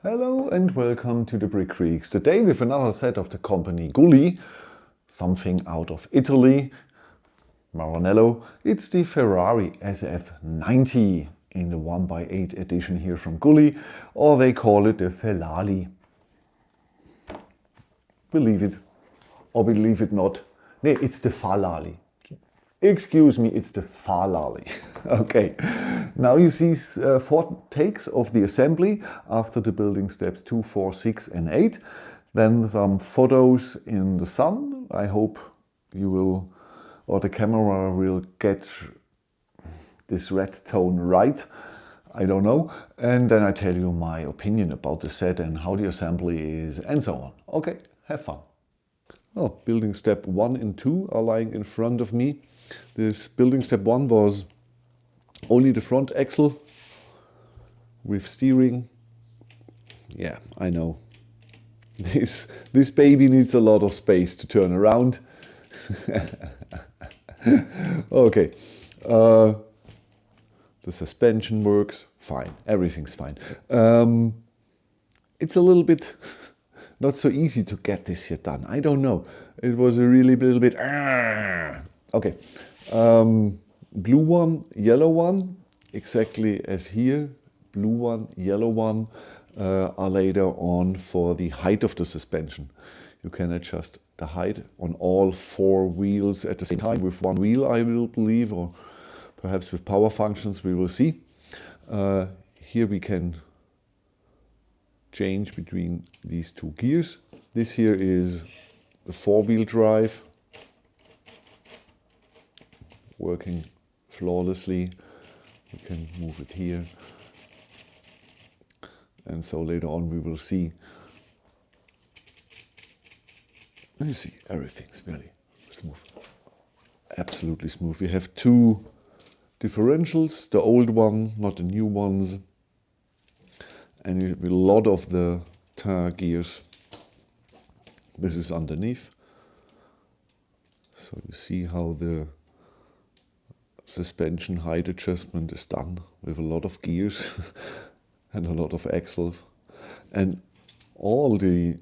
Hello and welcome to the Brickfreaks. Today with another set of the company Guly, something out of Italy, Maranello. It's the Ferrari SF90 in the 1x8 edition here from Guly, or they call it the Ferrari. Believe it or believe it not. Nee, it's the Ferrari. Excuse me, it's the Ferrari. Okay, now you see 4 takes of the assembly after the building steps 2, 4, 6 and 8. Then some photos in the sun. I hope you will, or the camera will get this red tone right. I don't know. And then I tell you my opinion about the set and how the assembly is and so on. Okay, have fun. Oh, building step 1 and 2 are lying in front of me. This building step 1 was only the front axle with steering. Yeah, I know. This baby needs a lot of space to turn around. Okay. The suspension works fine. Everything's fine. It's a little bit not so easy to get this here done. I don't know. It was a really little bit... Okay. Blue one, yellow one, exactly as here. Blue one, yellow one are later on for the height of the suspension. You can adjust the height on all 4 wheels at the same time with 1 wheel, I will believe, or perhaps with power functions, we will see. Here we can change between these 2 gears. This here is the 4-wheel drive, working flawlessly. We can move it here. And so later on we will see. You see, everything's really smooth. Absolutely smooth. We have 2 differentials, the old ones, not the new ones. And a lot of the gears. This is underneath. So you see how the suspension height adjustment is done with a lot of gears and a lot of axles. And all the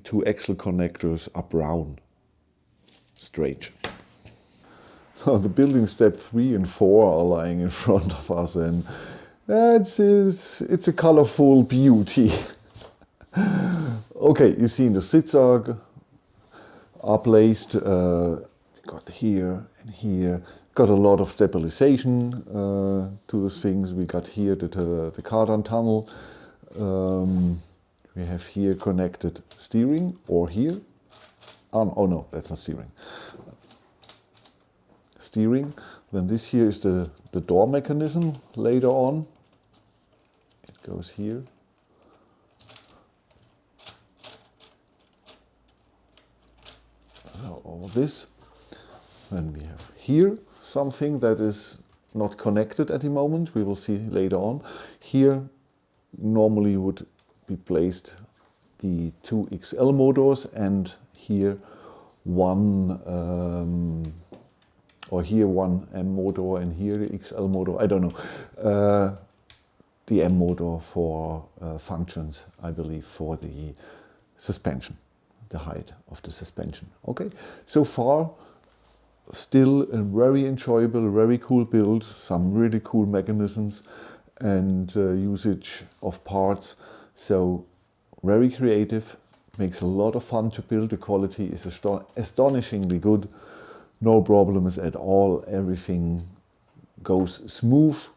2 axle connectors are brown. Strange. So the building step 3 and 4 are lying in front of us, and it's a colorful beauty. Okay, you see the seats are placed. Got here and here. Got a lot of stabilization to those things. We got here the cardan tunnel. We have here connected steering, or here. Oh no, that's not steering. Steering. Then this here is the door mechanism later on. It goes here. So all this. Then we have here something that is not connected at the moment. We will see later on. Here normally would be placed the 2 XL motors, and here one or here one M motor and here the XL motor. I don't know. The M motor for functions, I believe, for the suspension, the height of the suspension. Okay, so far still a very enjoyable, very cool build, some really cool mechanisms and usage of parts. So very creative, makes a lot of fun to build. The quality is astonishingly good. No problems at all. Everything goes smooth.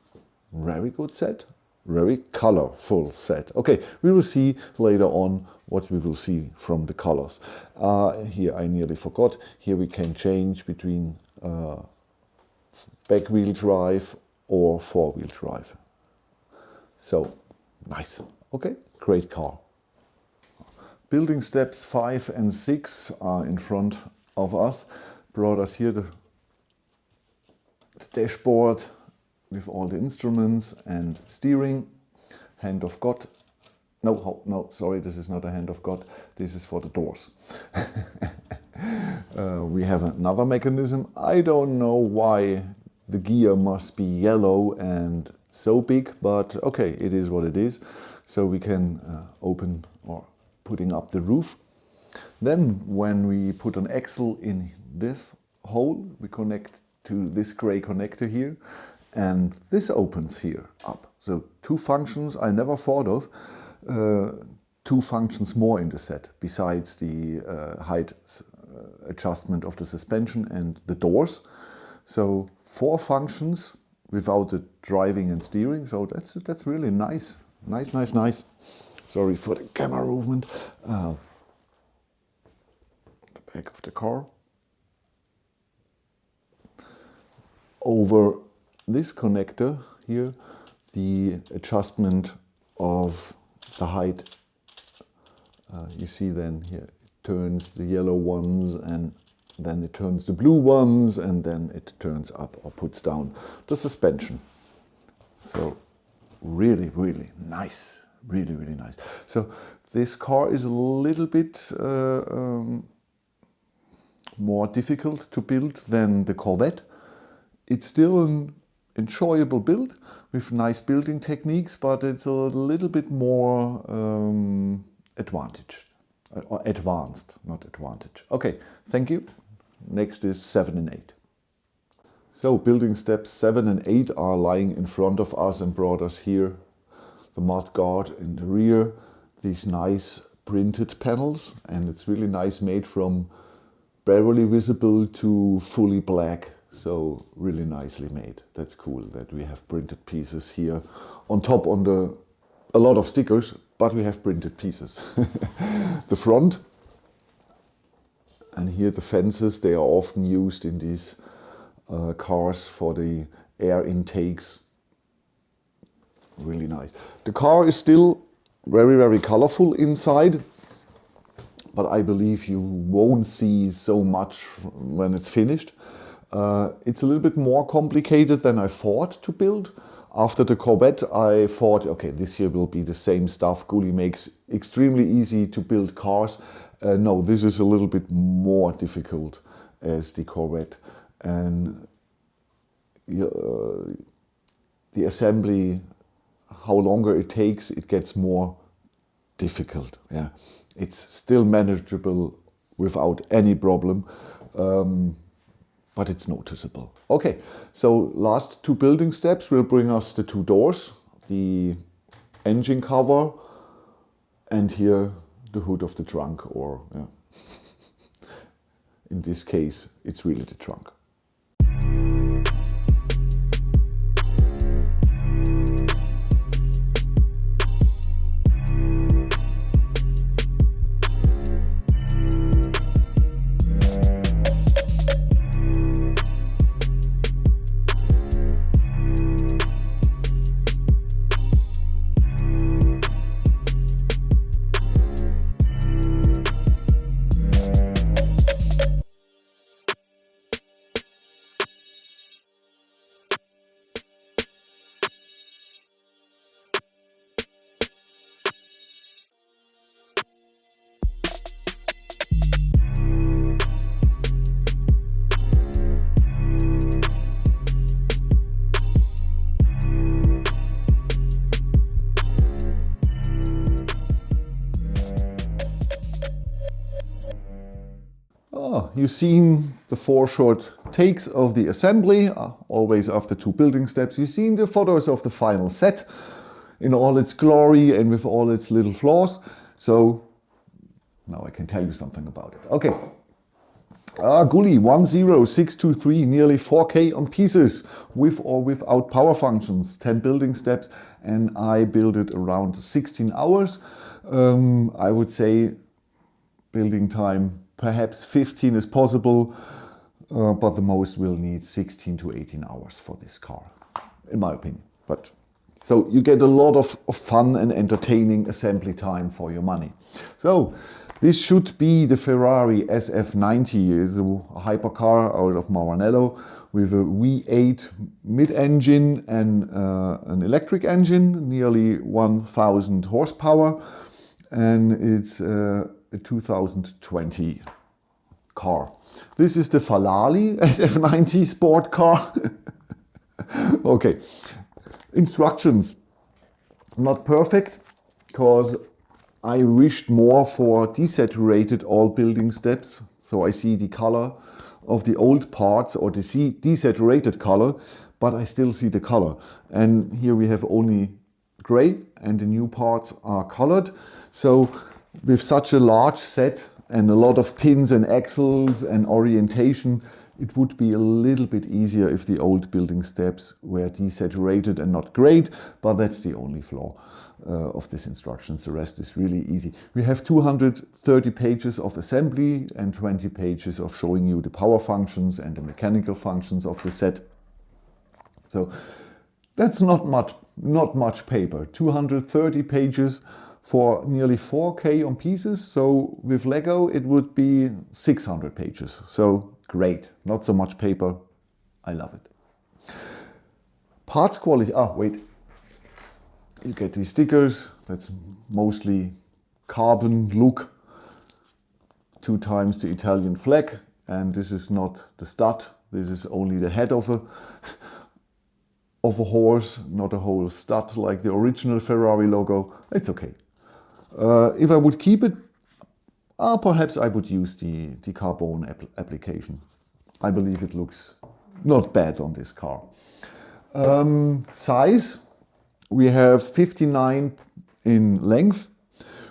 Very good set. Very colorful set. Okay, we will see later on what we will see from the colors. Here I nearly forgot. Here we can change between back wheel drive or 4-wheel drive. So nice. Okay, great car. Building steps 5 and 6 are in front of us. Brought us here the dashboard with all the instruments and steering. Hand of God. No, sorry, this is not a hand of God. This is for the doors. We have another mechanism. I don't know why the gear must be yellow and so big, but okay, it is what it is. so we can open or putting up the roof. Then when we put an axle in this hole, we connect to this gray connector here, and this opens here up. So two functions I never thought of, two functions more in the set besides the height adjustment of the suspension and the doors. So 4 functions without the driving and steering. So that's really nice. Nice. Sorry for the camera movement. The back of the car. Over this connector here, the adjustment of the height. You see then here it turns the yellow ones, and then it turns the blue ones, and then it turns up or puts down the suspension. So really nice, really nice. So this car is a little bit more difficult to build than the Corvette. It's still an enjoyable build with nice building techniques, but it's a little bit more advantaged, or advanced, not advantage. Okay, thank you. Next is 7 and 8. So building steps 7 and 8 are lying in front of us and brought us here. The mud guard in the rear, these nice printed panels, and it's really nice, made from barely visible to fully black. So really nicely made. That's cool that we have printed pieces here on top, on a lot of stickers, but we have printed pieces. The front, and here the fences, they are often used in these cars for the air intakes. Really nice. The car is still very colorful inside, but I believe you won't see so much when it's finished. It's a little bit more complicated than I thought to build. After the Corvette, I thought, okay, this here will be the same stuff. Guly makes extremely easy to build cars. No, this is a little bit more difficult as the Corvette. And the assembly, how longer it takes, it gets more difficult. Yeah, it's still manageable without any problem. But it's noticeable. Okay, so last 2 building steps will bring us the 2 doors, the engine cover, and here the hood of the trunk, or yeah. In this case, it's really the trunk. You've seen the 4 short takes of the assembly, always after 2 building steps. You've seen the photos of the final set in all its glory and with all its little flaws. So now I can tell you something about it. Okay, Guly 10623, nearly 4K on pieces, with or without power functions, 10 building steps, and I built it around 16 hours. I would say building time, perhaps 15 is possible, but the most will need 16 to 18 hours for this car, in my opinion. But so you get a lot of fun and entertaining assembly time for your money. So this should be the Ferrari SF90, is a hypercar out of Maranello with a V8 mid-engine and an electric engine, nearly 1000 horsepower, and it's a 2020 car. This is the Ferrari SF90 sport car. Okay, instructions, not perfect. because I wished more for desaturated all building steps. So I see the color of the old parts or the desaturated color, but I still see the color. And here we have only gray and the new parts are colored. So with such a large set and a lot of pins and axles and orientation, it would be a little bit easier if the old building steps were desaturated and not grayed, but that's the only flaw of this instructions. The rest is really easy. We have 230 pages of assembly and 20 pages of showing you the power functions and the mechanical functions of the set. So that's not much paper. 230 pages for nearly 4K on pieces. So with Lego, it would be 600 pages. So great, not so much paper. I love it. Parts quality, wait. You get these stickers, that's mostly carbon look, 2 times the Italian flag. And this is not the stud, this is only the head of a horse, not a whole stud like the original Ferrari logo. It's okay. If I would keep it, perhaps I would use the carbon application. I believe it looks not bad on this car. Size, we have 59 in length.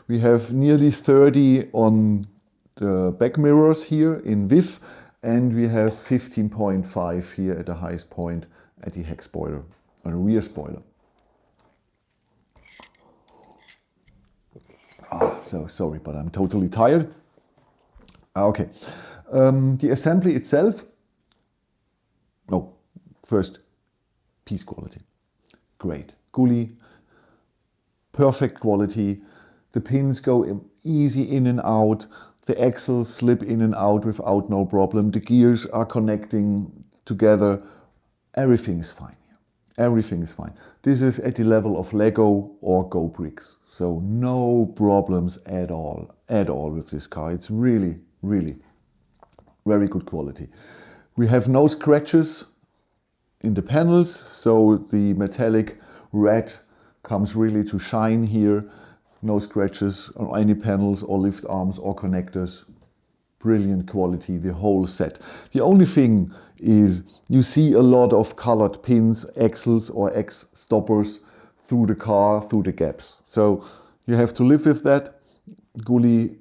We have nearly 30 on the back mirrors here in width, and we have 15.5 here at the highest point at the heck spoiler, or rear spoiler. So sorry, but I'm totally tired. Okay, the assembly itself. No, first, piece quality. Great. Guly, perfect quality. The pins go easy in and out. The axles slip in and out without no problem. The gears are connecting together. Everything is fine. Everything is fine. This is at the level of Lego or Go Bricks. So no problems at all with this car. It's really, really very good quality. We have no scratches in the panels, so the metallic red comes really to shine here. No scratches on any panels or lift arms or connectors. Brilliant quality, the whole set. The only thing is you see a lot of colored pins, axles or X stoppers through the car, through the gaps. So you have to live with that. Guly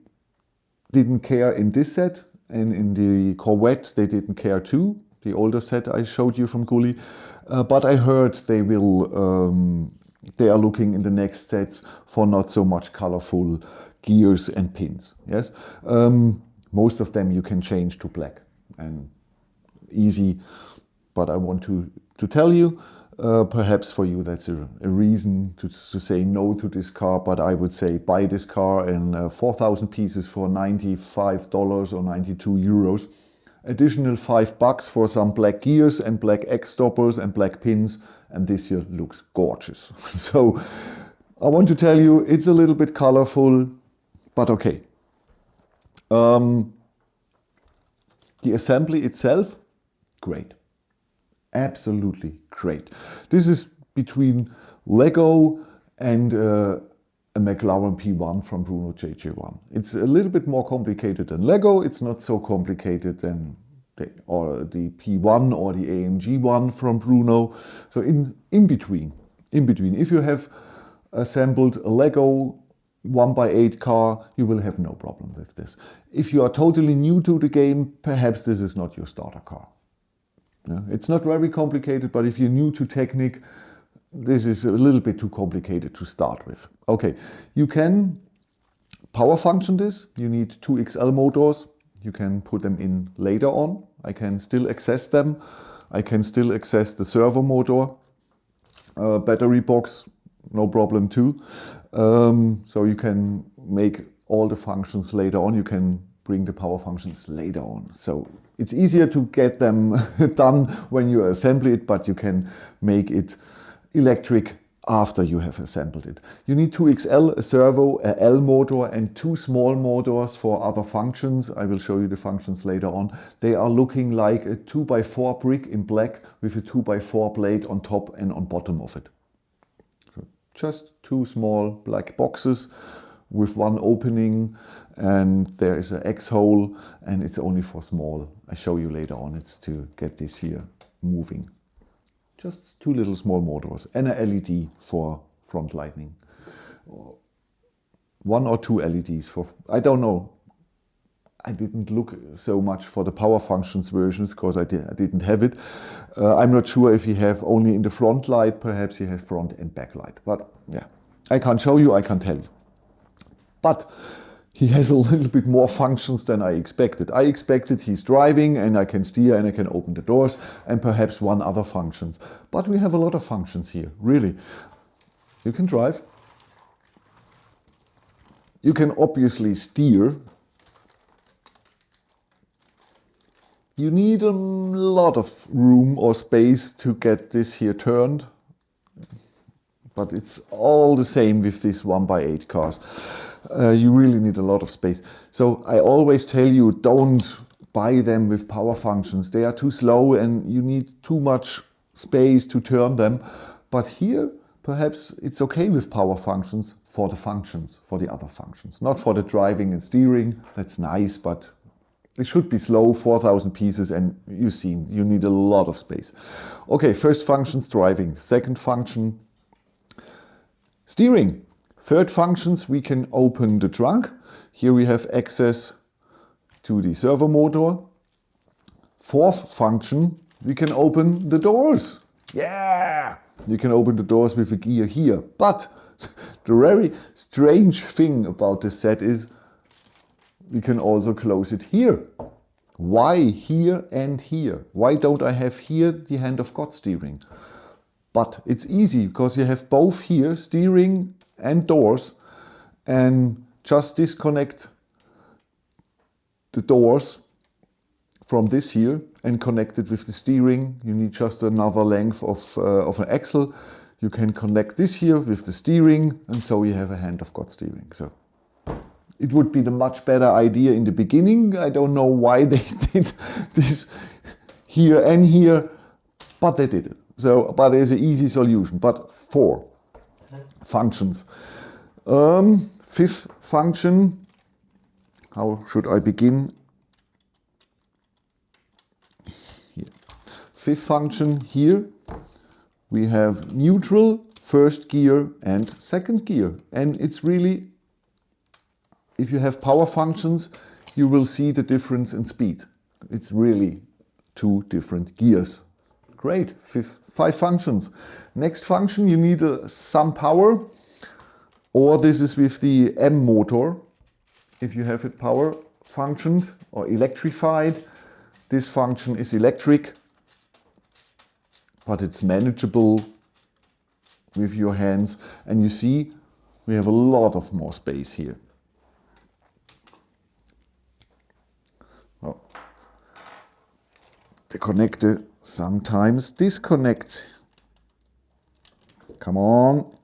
didn't care in this set, and in the Corvette they didn't care too. The older set I showed you from Guly. But I heard they are looking in the next sets for not so much colorful gears and pins. Yes. Most of them you can change to black and easy, but I want to tell you, perhaps for you that's a reason to say no to this car, but I would say buy this car in 4,000 pieces for $95 or 92 euros. Additional $5 for some black gears and black X stoppers and black pins, and this here looks gorgeous. So I want to tell you, it's a little bit colorful, but okay. The assembly itself, great. Absolutely great. This is between Lego and a McLaren P1 from Bruno JJ1. It's a little bit more complicated than Lego. It's not so complicated than the P1 or the AMG one from Bruno. So in between. If you have assembled a Lego 1x8 car, you will have no problem with this. If you are totally new to the game, perhaps this is not your starter car. Yeah, it's not very complicated, but if you're new to Technic, this is a little bit too complicated to start with. Okay, you can power function this. You need 2 XL motors. You can put them in later on. I can still access them. I can still access the servo motor, battery box, no problem too. So you can make all the functions later on. You can bring the power functions later on. So it's easier to get them done when you assemble it, but you can make it electric after you have assembled it. You need 2 XL, a servo, a L motor and 2 small motors for other functions. I will show you the functions later on. They are looking like a 2x4 brick in black with a 2x4 blade on top and on bottom of it. So just two small black boxes with one opening, and there is an X hole, and it's only for small. I show you later on. It's to get this here moving. Just two little small motors and a LED for front lighting. One or two LEDs for, I don't know. I didn't look so much for the power functions versions because I didn't have it. I'm not sure if you have only in the front light, perhaps you have front and back light. But yeah, I can't show you, I can't tell you. But he has a little bit more functions than I expected. I expected he's driving and I can steer and I can open the doors and perhaps one other functions. But we have a lot of functions here, really. You can drive. You can obviously steer. You need a lot of room or space to get this here turned. But it's all the same with these 1x8 cars. You really need a lot of space. So I always tell you, don't buy them with power functions. They are too slow and you need too much space to turn them. But here, perhaps it's okay with power functions, for the other functions. Not for the driving and steering, that's nice, but it should be slow, 4,000 pieces, and you've seen, you need a lot of space. Okay, first function's driving. Second function, steering. Third functions, we can open the trunk. Here we have access to the servo motor. Fourth function, we can open the doors. Yeah! You can open the doors with a gear here. But the very strange thing about this set is we can also close it here. Why here and here? Why don't I have here the hand of God steering? But it's easy because you have both here, steering and doors, and just disconnect the doors from this here and connect it with the steering. You need just another length of an axle. You can connect this here with the steering, and so you have a hand of God steering. So it would be the much better idea in the beginning. I don't know why they did this here and here, but they did it. So, but it's an easy solution. But 4 functions. Fifth function. How should I begin? Here. Fifth function here. We have neutral, first gear and second gear. And it's really, if you have power functions, you will see the difference in speed. It's really 2 different gears. Great, 5 functions. Next function, you need some power, or this is with the M motor. If you have it power functioned or electrified, this function is electric, but it's manageable with your hands. And you see, we have a lot of more space here. Oh. The connector sometimes disconnects. Come on.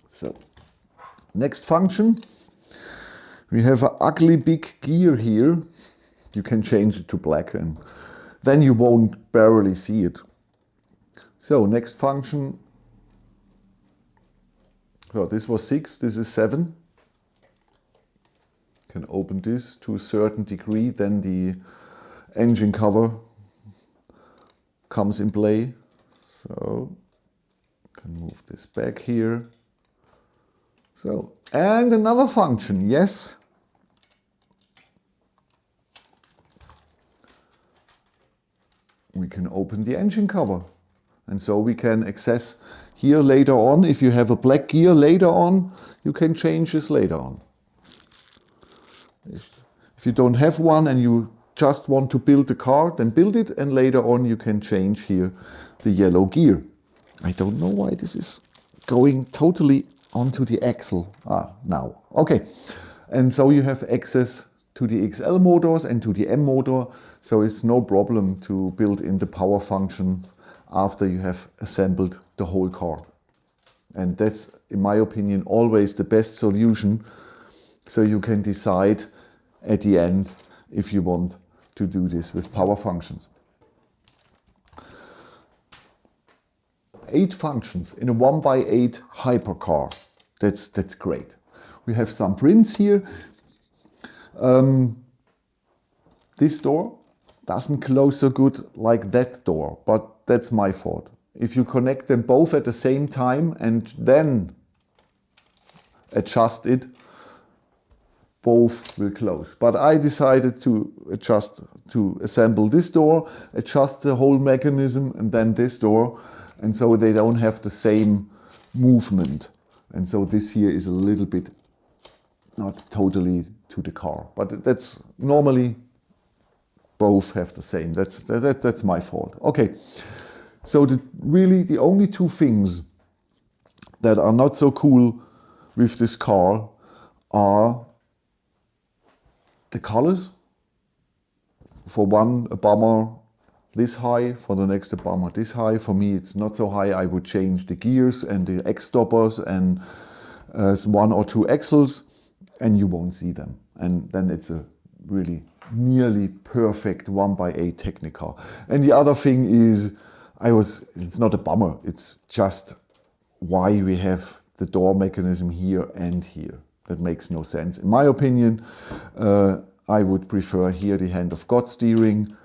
So, next function. We have an ugly big gear here. You can change it to black and then you won't barely see it. So, next function. So, this was 6, this is 7. Can open this to a certain degree, then the engine cover comes in play. So, can move this back here. So, and another function, yes. We can open the engine cover. And so we can access here later on. If you have a black gear later on, you can change this later on. If you don't have one and you just want to build the car, then build it, and later on you can change here the yellow gear. I don't know why this is going totally onto the axle. Now. Okay. And so you have access to the XL motors and to the M motor, so it's no problem to build in the power functions after you have assembled the whole car. And that's, in my opinion, always the best solution, so you can decide at the end if you want to do this with power functions. 8 functions in a 1x8 hypercar. That's great. We have some prints here. This door doesn't close so good like that door, but that's my fault. If you connect them both at the same time and then adjust it, both will close. But I decided to assemble this door, adjust the whole mechanism, and then this door, and so they don't have the same movement. And so this here is a little bit not totally to the car, but that's normally both have the same. That's my fault. Okay, so really the only two things that are not so cool with this car are the colors. For one, a bummer this high, for the next a bummer this high. For me it's not so high. I would change the gears and the X stoppers and 1 or 2 axles, and you won't see them. And then it's a really nearly perfect 1x8 Technicar. And the other thing is, it's not a bummer, it's just why we have the door mechanism here and here. That makes no sense. In my opinion, I would prefer here the hand of God steering.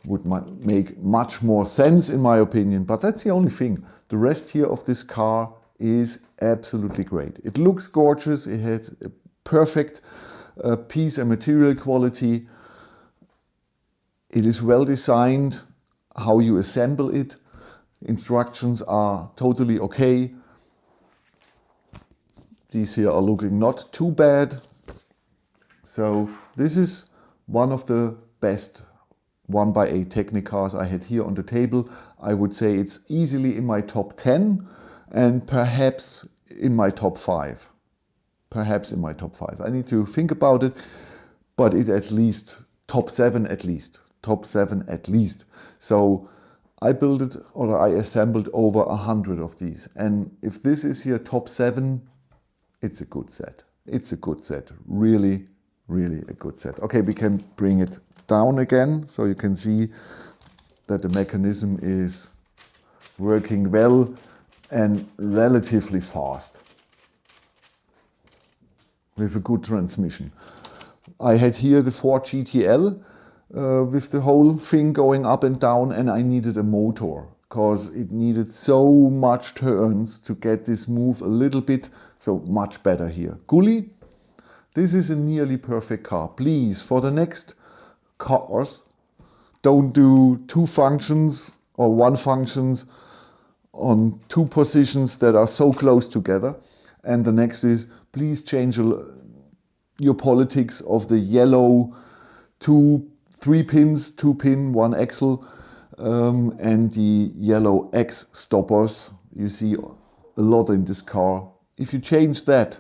Would make much more sense in my opinion, but that's the only thing. The rest here of this car is absolutely great. It looks gorgeous, it has a perfect piece and material quality. It is well designed, how you assemble it. Instructions are totally okay. These here are looking not too bad. So this is one of the best 1x8 Technicars I had here on the table. I would say it's easily in my top 10 and perhaps in my top 5. Perhaps in my top 5. I need to think about it, but it at least top 7 at least. Top 7 at least. So I built it, or I assembled over 100 of these. And if this is here top 7, it's a good set. It's a good set. Really, really a good set. Okay, we can bring it down again so you can see that the mechanism is working well and relatively fast with a good transmission. I had here the Ford GTL with the whole thing going up and down, and I needed a motor because it needed so much turns to get this move a little bit, so much better here. Guly, this is a nearly perfect car. Please, for the next cars, don't do 2 functions or 1 functions on 2 positions that are so close together. And the next is, please change your politics of the yellow 3 pins, 2 pin, 1 axle, and the yellow X stoppers. You see a lot in this car. If you change that,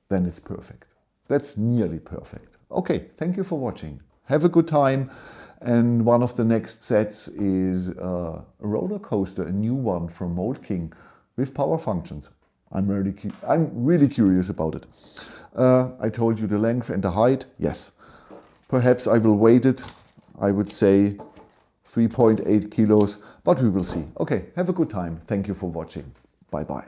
then it's perfect. That's nearly perfect. Okay, thank you for watching. Have a good time. And one of the next sets is a roller coaster, a new one from Mold King with power functions. I'm really curious about it. I told you the length and the height. Yes. Perhaps I will weight it. I would say 3.8 kilos, but we will see. Okay, have a good time. Thank you for watching. Bye-bye.